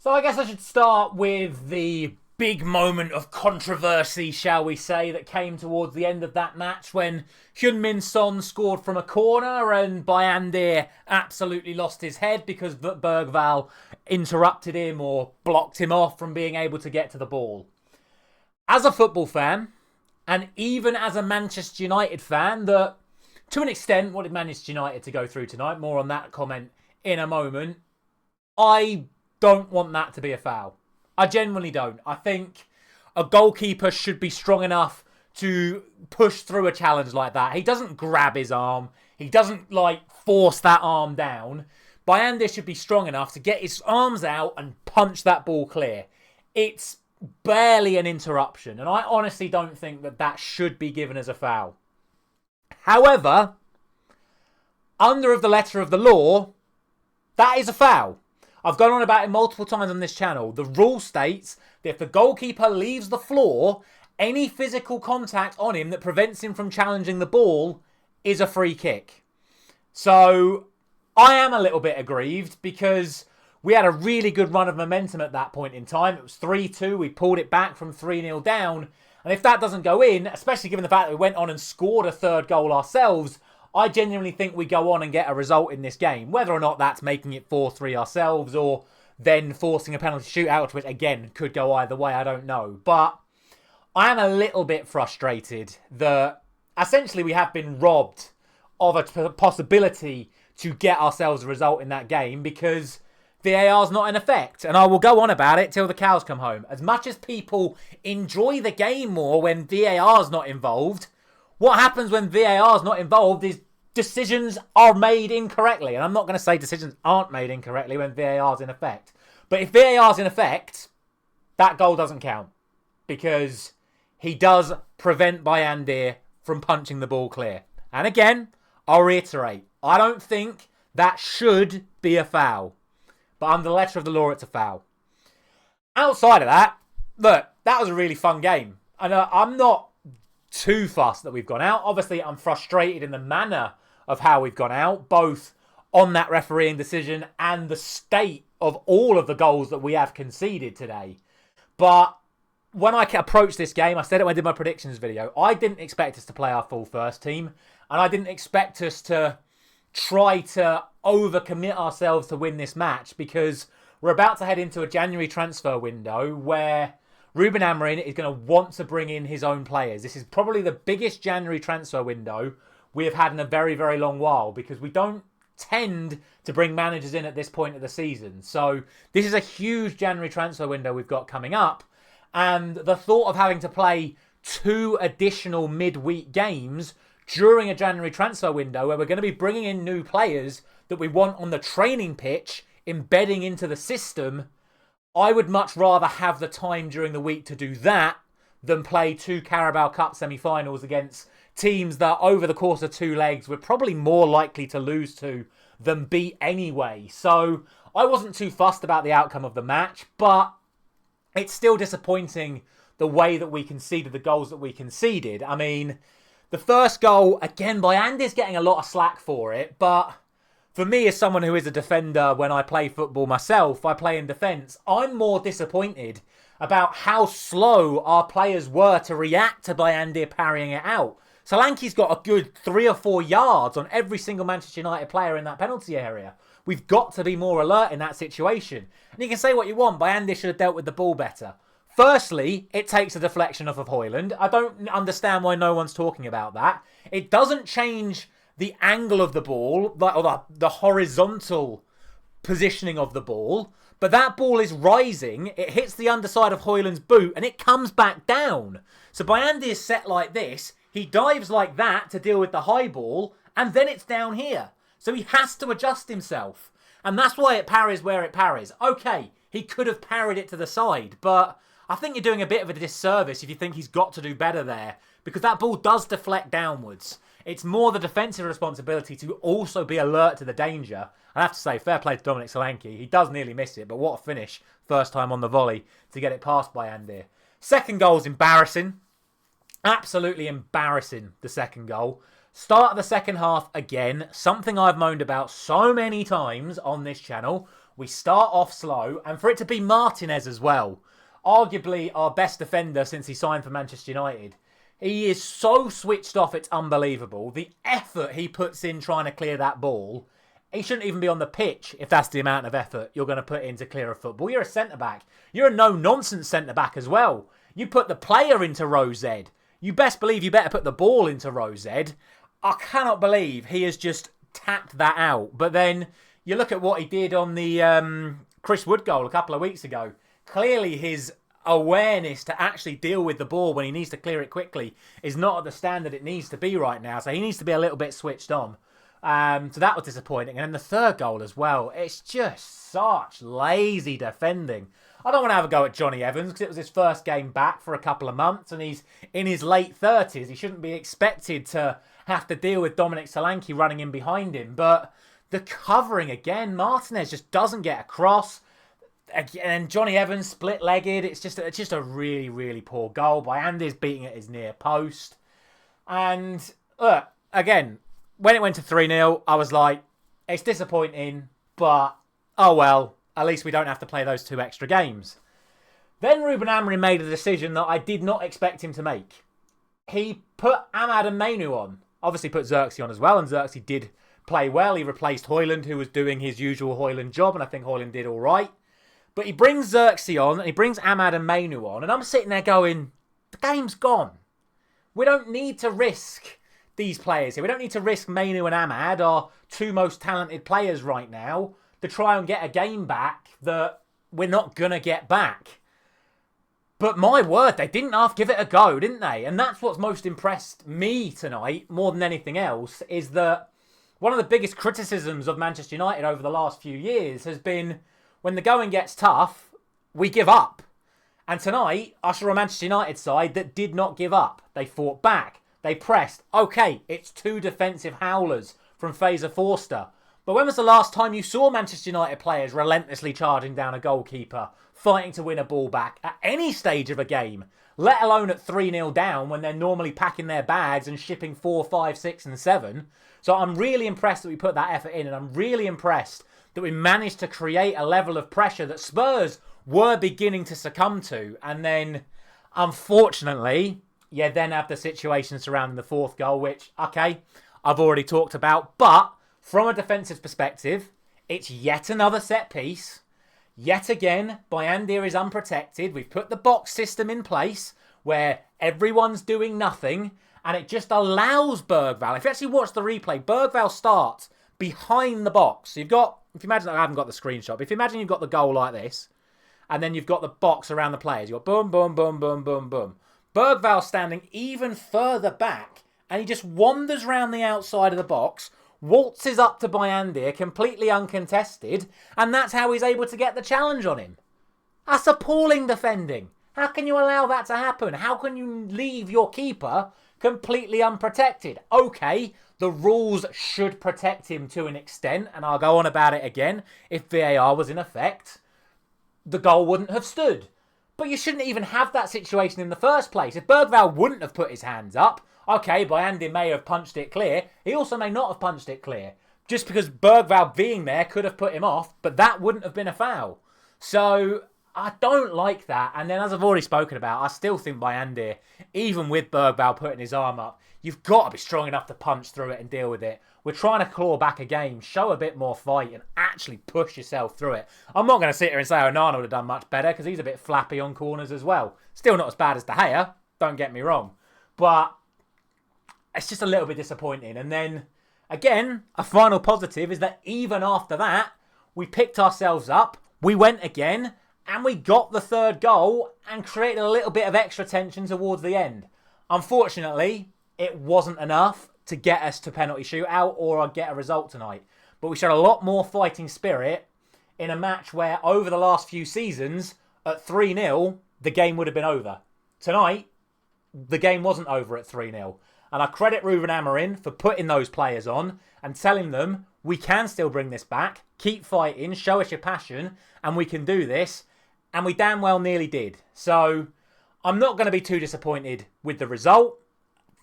So I guess I should start with the big moment of controversy, shall we say, that came towards the end of that match when Heung-min Son scored from a corner and Bayandir absolutely lost his head because Bergvall interrupted him or blocked him off from being able to get to the ball. As a football fan, and even as a Manchester United fan, that to an extent wanted Manchester United to go through tonight, more on that comment in a moment, I don't want that to be a foul. I genuinely don't. I think a goalkeeper should be strong enough to push through a challenge like that. He doesn't grab his arm. He doesn't, force that arm down. Bayandir should be strong enough to get his arms out and punch that ball clear. It's barely an interruption, and I honestly don't think that should be given as a foul. However, under the letter of the law, that is a foul. I've gone on about it multiple times on this channel. The rule states that if the goalkeeper leaves the floor, any physical contact on him that prevents him from challenging the ball is a free kick. So I am a little bit aggrieved because we had a really good run of momentum at that point in time. It was 3-2. We pulled it back from 3-0 down. And if that doesn't go in, especially given the fact that we went on and scored a third goal ourselves, I genuinely think we go on and get a result in this game. Whether or not that's making it 4-3 ourselves or then forcing a penalty shootout, which again could go either way, I don't know. But I am a little bit frustrated that essentially we have been robbed of a possibility to get ourselves a result in that game because VAR's not in effect. And I will go on about it till the cows come home. As much as people enjoy the game more when VAR's not involved, what happens when VAR's not involved is decisions are made incorrectly. And I'm not going to say decisions aren't made incorrectly when VAR's in effect. But if VAR's in effect, that goal doesn't count. Because he does prevent Bayandir from punching the ball clear. And again, I'll reiterate, I don't think that should be a foul. But under the letter of the law, it's a foul. Outside of that, look, that was a really fun game. And I'm not too fussed that we've gone out. Obviously, I'm frustrated in the manner of how we've gone out, both on that refereeing decision and the state of all of the goals that we have conceded today. But when I approached this game, I said it when I did my predictions video, I didn't expect us to play our full first team, and I didn't expect us to try to overcommit ourselves to win this match because we're about to head into a January transfer window where Ruben Amorim is going to want to bring in his own players. This is probably the biggest January transfer window we have had in a very, very long while because we don't tend to bring managers in at this point of the season. So this is a huge January transfer window we've got coming up. And the thought of having to play 2 additional midweek games during a January transfer window where we're going to be bringing in new players that we want on the training pitch, embedding into the system, I would much rather have the time during the week to do that than play 2 Carabao Cup semi-finals against teams that over the course of 2 legs we're probably more likely to lose to than beat anyway. So I wasn't too fussed about the outcome of the match, but it's still disappointing the way that we conceded the goals that we conceded. I mean, the first goal, again, Bayandir's getting a lot of slack for it, but for me, as someone who is a defender when I play football myself, I play in defence, I'm more disappointed about how slow our players were to react to Bayandir parrying it out. Solanke's got a good 3 or 4 yards on every single Manchester United player in that penalty area. We've got to be more alert in that situation. And you can say what you want, Bayandir should have dealt with the ball better. Firstly, it takes a deflection off of Højlund. I don't understand why no one's talking about that. It doesn't change the angle of the ball, or the horizontal positioning of the ball, but that ball is rising, it hits the underside of Højlund's boot, and it comes back down. So Bayandir is set like this, he dives like that to deal with the high ball, and then it's down here. So he has to adjust himself. And that's why it parries where it parries. Okay, he could have parried it to the side, but I think you're doing a bit of a disservice if you think he's got to do better there, because that ball does deflect downwards. It's more the defensive responsibility to also be alert to the danger. I have to say, fair play to Dominic Solanke. He does nearly miss it, but what a finish. First time on the volley to get it past Bayandir. Second goal's embarrassing. Absolutely embarrassing, the second goal. Start of the second half again. Something I've moaned about so many times on this channel. We start off slow, and for it to be Martinez as well, arguably our best defender since he signed for Manchester United. He is so switched off, it's unbelievable. The effort he puts in trying to clear that ball, he shouldn't even be on the pitch if that's the amount of effort you're going to put in to clear a football. You're a centre-back. You're a no-nonsense centre-back as well. You put the player into row Z. You best believe you better put the ball into row Z. I cannot believe he has just tapped that out. But then you look at what he did on the Chris Wood goal a couple of weeks ago. Clearly his awareness to actually deal with the ball when he needs to clear it quickly is not at the standard it needs to be right now. So he needs to be a little bit switched on. So that was disappointing. And then the third goal as well. It's just such lazy defending. I don't want to have a go at Johnny Evans because it was his first game back for a couple of months and he's in his late 30s. He shouldn't be expected to have to deal with Dominic Solanke running in behind him. But the covering again, Martinez just doesn't get across. And Johnny Evans split-legged. It's just a really, really poor goal. Bayandi's beating at his near post. And look, again, when it went to 3-0, I was like, it's disappointing, but oh well, at least we don't have to play those 2 extra games. Then Ruben Amorim made a decision that I did not expect him to make. He put Ahmad and Mainu on. Obviously put Xerxes on as well, and Xerxes did play well. He replaced Højlund, who was doing his usual Højlund job, and I think Højlund did all right. But he brings Xerxes on, and he brings Ahmad and Mainu on, and I'm sitting there going, the game's gone. We don't need to risk these players here. We don't need to risk Mainu and Ahmad, our 2 most talented players right now, to try and get a game back that we're not going to get back. But my word, they didn't half give it a go, didn't they? And that's what's most impressed me tonight, more than anything else, is that one of the biggest criticisms of Manchester United over the last few years has been when the going gets tough, we give up. And tonight, I saw a Manchester United side that did not give up. They fought back. They pressed. Okay, it's 2 defensive howlers from Fraser Forster. But when was the last time you saw Manchester United players relentlessly charging down a goalkeeper, fighting to win a ball back at any stage of a game, let alone at 3-0 down when they're normally packing their bags and shipping 4, 5, 6 and 7? So I'm really impressed that we put that effort in, and I'm really impressed that we managed to create a level of pressure that Spurs were beginning to succumb to. And then, unfortunately, you then have the situation surrounding the 4th goal, which, okay, I've already talked about. But from a defensive perspective, it's yet another set piece. Yet again, Bayandir is unprotected. We've put the box system in place where everyone's doing nothing, and it just allows Bergvall. If you actually watch the replay, Bergvall starts behind the box. So you've got, if you imagine, I haven't got the screenshot, but if you imagine you've got the goal like this, and then you've got the box around the players. You've got boom, boom, boom, boom, boom, boom. Bergvall standing even further back, and he just wanders around the outside of the box, waltzes up to Bayandir, completely uncontested, and that's how he's able to get the challenge on him. That's appalling defending. How can you allow that to happen? How can you leave your keeper completely unprotected? Okay, the rules should protect him to an extent, and I'll go on about it again. If VAR was in effect, the goal wouldn't have stood. But you shouldn't even have that situation in the first place. If Bergvall wouldn't have put his hands up, okay, Bayandir may have punched it clear. He also may not have punched it clear. Just because Bergvall being there could have put him off, but that wouldn't have been a foul. So I don't like that. And then, as I've already spoken about, I still think Bayandir, even with Bergvall putting his arm up, you've got to be strong enough to punch through it and deal with it. We're trying to claw back a game, show a bit more fight, and actually push yourself through it. I'm not going to sit here and say Onana would have done much better, because he's a bit flappy on corners as well. Still not as bad as De Gea, don't get me wrong. But it's just a little bit disappointing. And then, again, a final positive is that even after that, we picked ourselves up, we went again, and we got the 3rd goal and created a little bit of extra tension towards the end. Unfortunately, it wasn't enough to get us to penalty shootout or get a result tonight. But we showed a lot more fighting spirit in a match where over the last few seasons, at 3-0, the game would have been over. Tonight, the game wasn't over at 3-0. And I credit Ruben Amorim for putting those players on and telling them, we can still bring this back, keep fighting, show us your passion, and we can do this. And we damn well nearly did. So I'm not going to be too disappointed with the result.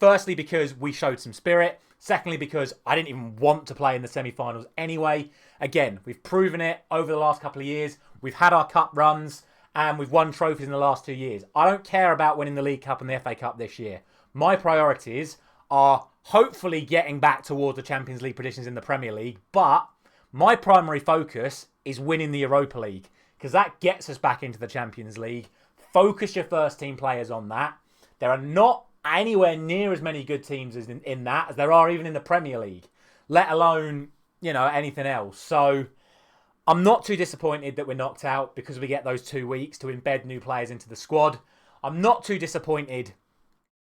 Firstly, because we showed some spirit. Secondly, because I didn't even want to play in the semi-finals anyway. Again, we've proven it over the last couple of years. We've had our cup runs and we've won trophies in the last 2 years. I don't care about winning the League Cup and the FA Cup this year. My priorities are hopefully getting back towards the Champions League positions in the Premier League, but my primary focus is winning the Europa League because that gets us back into the Champions League. Focus your first team players on that. There are not anywhere near as many good teams as in that as there are even in the Premier League, let alone, anything else. So I'm not too disappointed that we're knocked out because we get those 2 weeks to embed new players into the squad. I'm not too disappointed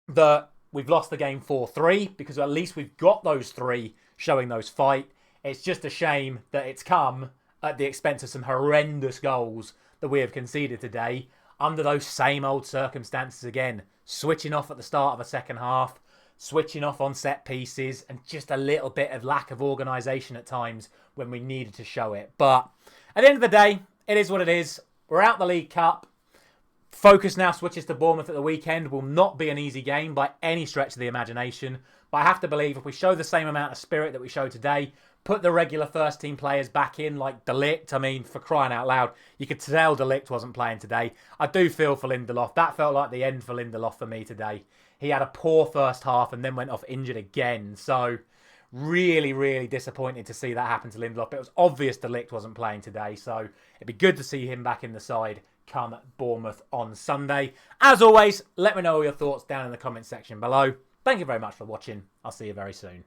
that we've lost the game 4-3 because at least we've got those 3 showing those fight. It's just a shame that it's come at the expense of some horrendous goals that we have conceded today under those same old circumstances again. Switching off at the start of a second half, switching off on set pieces, and just a little bit of lack of organisation at times when we needed to show it. But at the end of the day, it is what it is. We're out the League Cup. Focus now switches to Bournemouth at the weekend. Will not be an easy game by any stretch of the imagination. But I have to believe if we show the same amount of spirit that we showed today, put the regular first team players back in like De Ligt. I mean, for crying out loud, you could tell De Ligt wasn't playing today. I do feel for Lindelof. That felt like the end for Lindelof for me today. He had a poor first half and then went off injured again. So really, really disappointed to see that happen to Lindelof. It was obvious De Ligt wasn't playing today. So it'd be good to see him back in the side come Bournemouth on Sunday. As always, let me know your thoughts down in the comment section below. Thank you very much for watching. I'll see you very soon.